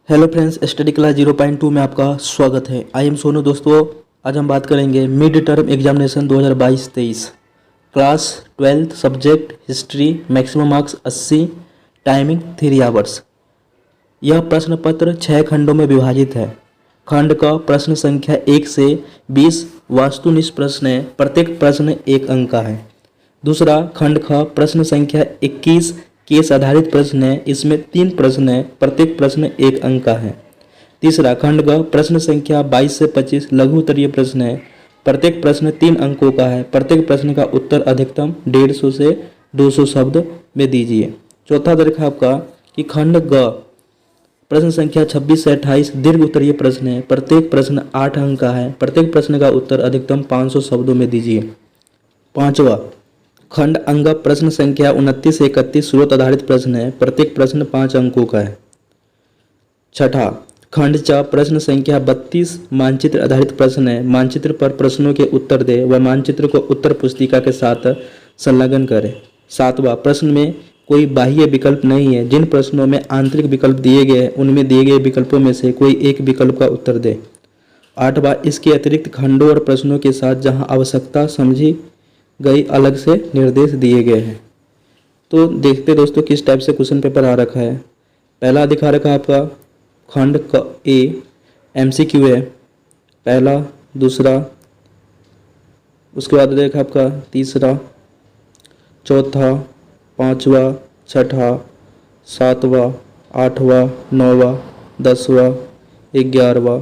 Hello friends, study class 0.2 में आपका स्वागत है। I am Sonu. दोस्तों, आज हम बात करेंगे mid term examination 2022-23 class 12 subject history. Maximum marks 80, timing 3 hours. यह प्रश्न पत्र 6 खंडों में विभाजित है। खंड का प्रश्न संख्या 1 से 20 वास्तुनिष्ठ प्रश्न है, प्रत्येक प्रश्न 1 अंक का है। दूसरा खंड का प्रश्न संख्या 21 केस आधारित प्रश्न है, इसमें 3 प्रश्न है, प्रत्येक प्रश्न 1 अंक का है। तीसरा खंड का प्रश्न संख्या 22 से 25 लघु उत्तरीय प्रश्न है, प्रत्येक प्रश्न 3 अंकों का है, प्रत्येक प्रश्न का उत्तर अधिकतम 150 से 200 शब्द में दीजिए। चौथा दर्ज आपका कि खंड ग प्रश्न संख्या 26 से 28 दीर्घ उत्तरीय प्रश्न है, प्रत्येक प्रश्न 8 अंक का है, प्रत्येक प्रश्न का उत्तर अधिकतम 500 शब्दों में दीजिए। पांचवा खंड अंग प्रश्न संख्या 29 से 31 स्रोत आधारित प्रश्न है, प्रत्येक प्रश्न 5 अंकों का है। छठा खंड च प्रश्न संख्या 32 मानचित्र आधारित प्रश्न है, मानचित्र पर प्रश्नों के उत्तर दे व मानचित्र को उत्तर पुस्तिका के साथ संलग्न करें। सातवां प्रश्न में कोई बाह्य विकल्प नहीं है, जिन प्रश्नों में आंतरिक विकल्प दिए गए हैं उनमें दिए गए विकल्पों में से कोई एक विकल्प का उत्तर दे। आठवां इसके अतिरिक्त खंडों और प्रश्नों के साथ जहां आवश्यकता समझी गई अलग से निर्देश दिए गए हैं। तो देखते दोस्तों किस टाइप से क्वेश्चन पेपर आ रखा है। पहला दिखा रखा है आपका खंड का ए एमसीक्यू है, पहला दूसरा, उसके बाद देखा आपका तीसरा, चौथा, पांचवा, छठा, सातवां, आठवां, नौवां, 10वां, 11वां,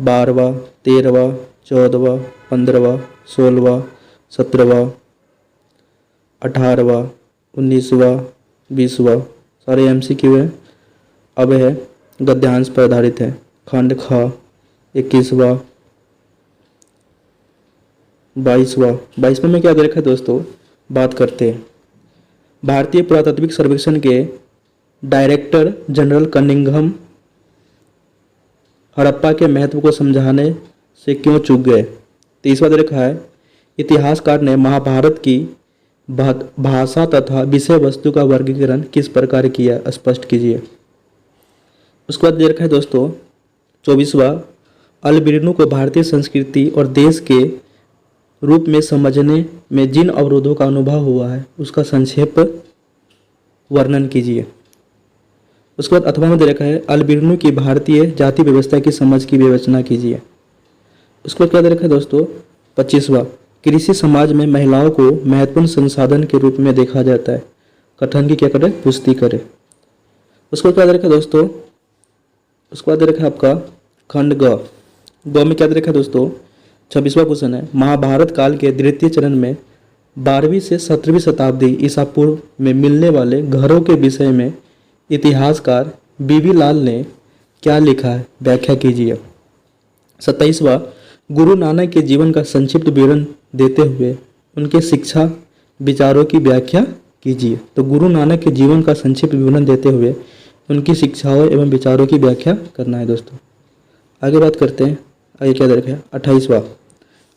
12वां, 13वां, 14वां, 15वां, 16वां, 17वां, 18वां, 19वां, 20वां सारे एमसीक्यू है। अब है गद्यांश पर आधारित है। खंड ख 21वां, 22वां में क्या दे रखा है दोस्तों, बात करते हैं। भारतीय पुरातात्विक सर्वेक्षण के डायरेक्टर जनरल कनिंघम हड़प्पा के महत्व को समझाने से क्यों चूक गए। तीसरा दे रखा है इतिहासकार ने महाभारत की भाषा तथा विषय वस्तु का वर्गीकरण किस प्रकार किया, स्पष्ट कीजिए। उसके बाद दे रखा है दोस्तों 24वां अल्बिर्नो को भारतीय संस्कृति और देश के रूप में समझने में जिन अवरोधों का अनुभव हुआ है उसका संक्षेप वर्णन कीजिए। उसके बाद अथवा में दे रखा है अल्बिर्नो की भारतीय जाति व्यवस्था की समझ की विवेचना कीजिए। उसके बाद क्या दे रखा है दोस्तों 25वां कृषि समाज में महिलाओं को महत्वपूर्ण संसाधन के रूप में देखा जाता है, कथन की क्या करें, पुष्टि करें। उसके बाद क्या दे रखा है दोस्तों, उसके बाद दे रखा है आपका खंड ग में क्या दे रखा है दोस्तों 26वां क्वेश्चन है महाभारत काल के द्वितीय चरण में 12वीं से 17वीं शताब्दी ईसा पूर्व में मिलने वाले घरों के विषय में इतिहासकार बीबी लाल ने क्या लिखा है, व्याख्या कीजिए। 27वां गुरु नानक के जीवन का संक्षिप्त विवरण देते हुए उनके शिक्षा विचारों की व्याख्या कीजिए। तो गुरु नानक के जीवन का संक्षिप्त विवरण देते हुए उनकी शिक्षाओं एवं विचारों की व्याख्या करना है दोस्तों। आगे बात करते हैं। आगे क्या दे रखा है 28वां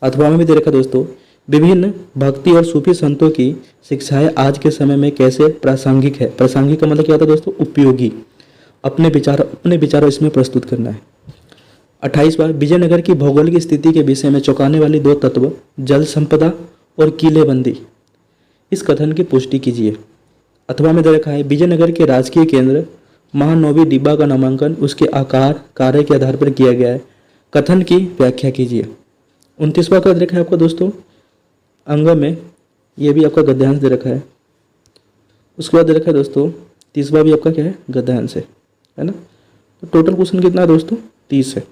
अथवा में भी दे रखा दोस्तों विभिन्न भक्ति और सूफी संतों की शिक्षाएं आज के समय में कैसे प्रासंगिक है। प्रासंगिक का मतलब क्या होता है दोस्तों, उपयोगी। अपने विचार इसमें प्रस्तुत करना है। 28वां विजयनगर की भौगोलिक स्थिति के विषय में चौंकाने वाली 2 तत्व जल संपदा और किलेबंदी, इस कथन की पुष्टि कीजिए। अथवा में दे रखा है विजयनगर के राजकीय केंद्र महानौवी डिब्बा का नामांकन उसके आकार कार्य के आधार पर किया गया है, कथन की व्याख्या कीजिए। 29वां का दे रखा है आपका दोस्तों अंग में, ये भी आपका गद्यांश दे रखा है। उसके बाद दे रखा है दोस्तों 30वां भी आपका क्या है, गद्यांश है ना। तो टोटल क्वेश्चन कितना है दोस्तों, 30 है।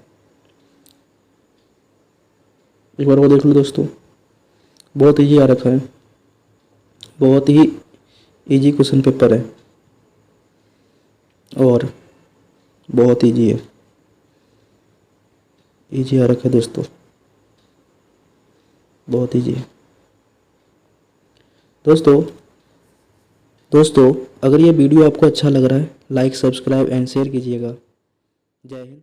एक बार वो देख लो दोस्तों, बहुत ईजी आ रखा है, बहुत ही इजी क्वेश्चन पेपर है और बहुत ईजी है, इजी आ रखा है दोस्तों, बहुत ईजी है दोस्तों। अगर ये वीडियो आपको अच्छा लग रहा है लाइक सब्सक्राइब एंड शेयर कीजिएगा। जय हिंद।